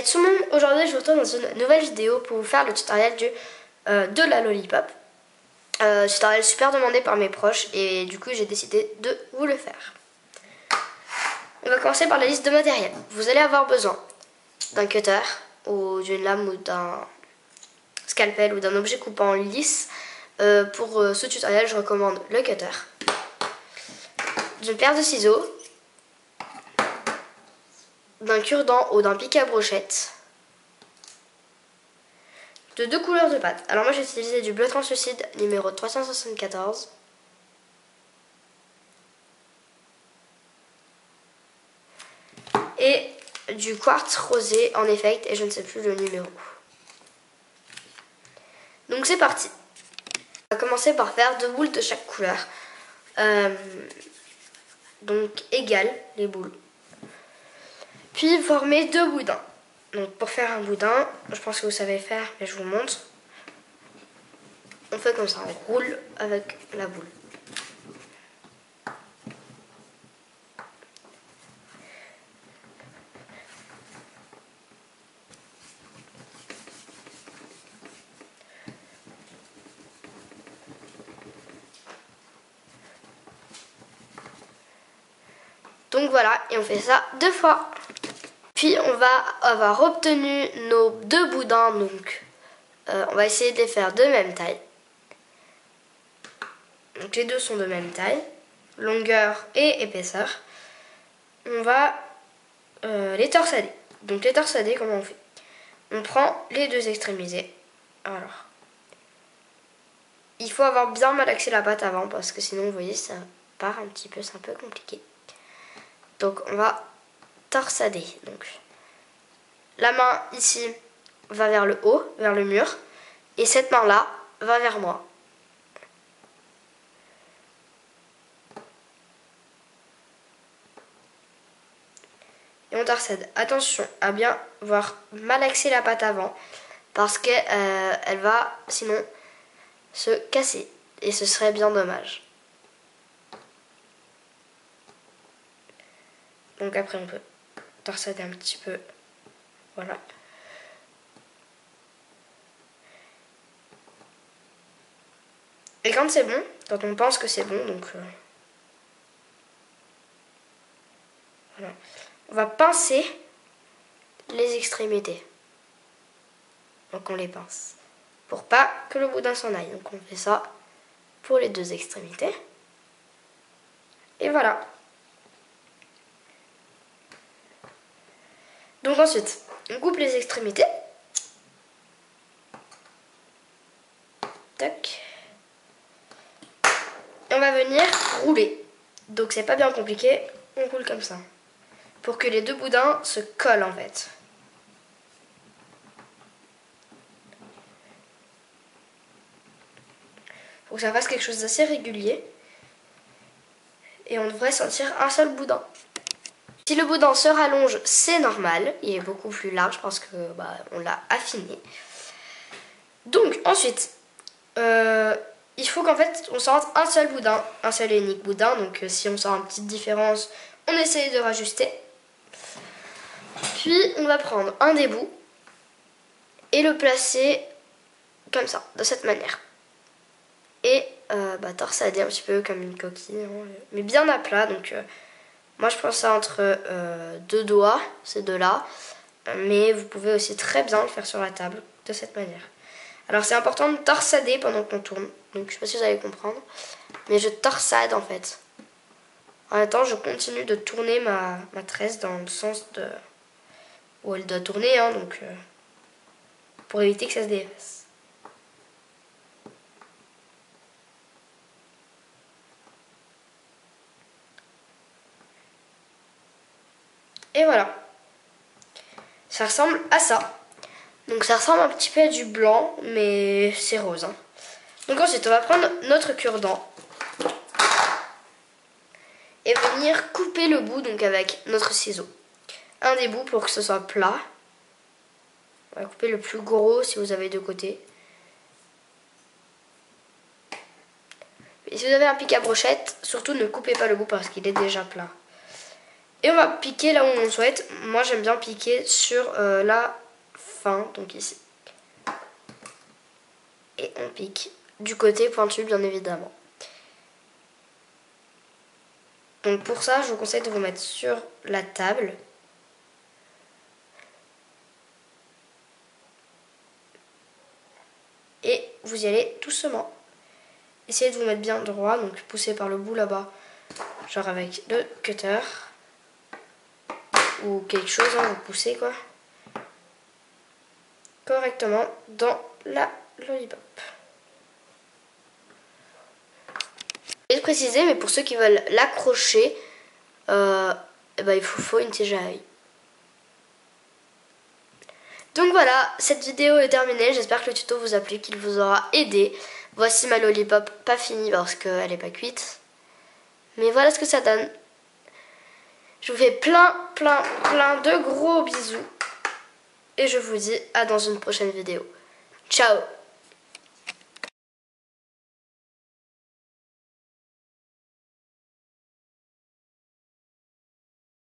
Et tout le monde, aujourd'hui je vous retrouve dans une nouvelle vidéo pour vous faire le tutoriel de la lollipop. Tutoriel super demandé par mes proches et du coup j'ai décidé de vous le faire. On va commencer par la liste de matériel. Vous allez avoir besoin d'un cutter ou d'une lame ou d'un scalpel ou d'un objet coupant lisse. Pour ce tutoriel je recommande le cutter, d'une paire de ciseaux, d'un cure-dent ou d'un pic à brochette, de 2 couleurs de pâte. Alors moi j'ai utilisé du bleu translucide numéro 374 et du quartz rosé en effect et je ne sais plus le numéro. Donc c'est parti. On va commencer par faire 2 boules de chaque couleur. Donc égales les boules. Puis former 2 boudins. Donc pour faire un boudin, je pense que vous savez faire, mais je vous montre. On fait comme ça, on roule avec la boule. Donc voilà, et on fait ça 2 fois. Puis on va avoir obtenu nos 2 boudins, donc on va essayer de les faire de même taille. Donc les deux sont de même taille, longueur et épaisseur. On va les torsader. Donc les torsader, comment on fait? On prend les 2 extrémités. Alors, il faut avoir bien malaxé la pâte avant parce que sinon, vous voyez, ça part un petit peu, c'est un peu compliqué. Donc on va torsader. Donc la main ici va vers le haut, vers le mur, et cette main là va vers moi. Et on torsade. Attention à bien voir malaxer la pâte avant parce qu'elle va sinon se casser et ce serait bien dommage. Donc après on peut torsader un petit peu. Voilà. Et quand c'est bon, quand on pense que c'est bon, donc voilà. On va pincer les extrémités. Donc on les pince. Pour pas que le boudin s'en aille. Donc on fait ça pour les 2 extrémités. Et voilà. Donc ensuite, on coupe les extrémités. Tac. Et on va venir rouler. Donc c'est pas bien compliqué, on roule comme ça. Pour que les 2 boudins se collent en fait. Faut que ça fasse quelque chose d'assez régulier. Et on devrait sentir un seul boudin. Si le boudin se rallonge, c'est normal. Il est beaucoup plus large parce que on l'a affiné. Donc ensuite, il faut qu'en fait on sorte un seul boudin, un seul et unique boudin. Donc si on sent une petite différence, on essaye de rajuster. Puis on va prendre un des bouts et le placer comme ça, de cette manière. Et torsader un petit peu comme une coquille, hein, mais bien à plat. Donc moi je prends ça entre 2 doigts, ces deux-là. Mais vous pouvez aussi très bien le faire sur la table, de cette manière. Alors c'est important de torsader pendant qu'on tourne. Donc je sais pas si vous allez comprendre. Mais je torsade en fait. En même temps je continue de tourner ma tresse dans le sens de où elle doit tourner, hein, donc pour éviter que ça se défasse. Et voilà. Ça ressemble à ça. Donc ça ressemble un petit peu à du blanc, mais c'est rose. Hein. Donc ensuite, on va prendre notre cure-dent et venir couper le bout donc avec notre ciseau. Un des bouts pour que ce soit plat. On va couper le plus gros si vous avez 2 côtés. Et si vous avez un pic à brochette, surtout ne coupez pas le bout parce qu'il est déjà plat. Et on va piquer là où on souhaite. Moi j'aime bien piquer sur la fin, donc ici. Et on pique du côté pointu bien évidemment. Donc pour ça je vous conseille de vous mettre sur la table. Et vous y allez doucement. Essayez de vous mettre bien droit, donc poussez par le bout là-bas. Genre avec le cutter. Ou quelque chose, hein, vous poussez quoi. Correctement dans la lollipop. Je vais préciser, mais pour ceux qui veulent l'accrocher, il faut une tige à œil. Donc voilà, cette vidéo est terminée. J'espère que le tuto vous a plu, qu'il vous aura aidé. Voici ma lollipop, pas finie parce qu'elle n'est pas cuite. Mais voilà ce que ça donne. Je vous fais plein de gros bisous. Et je vous dis à dans une prochaine vidéo. Ciao!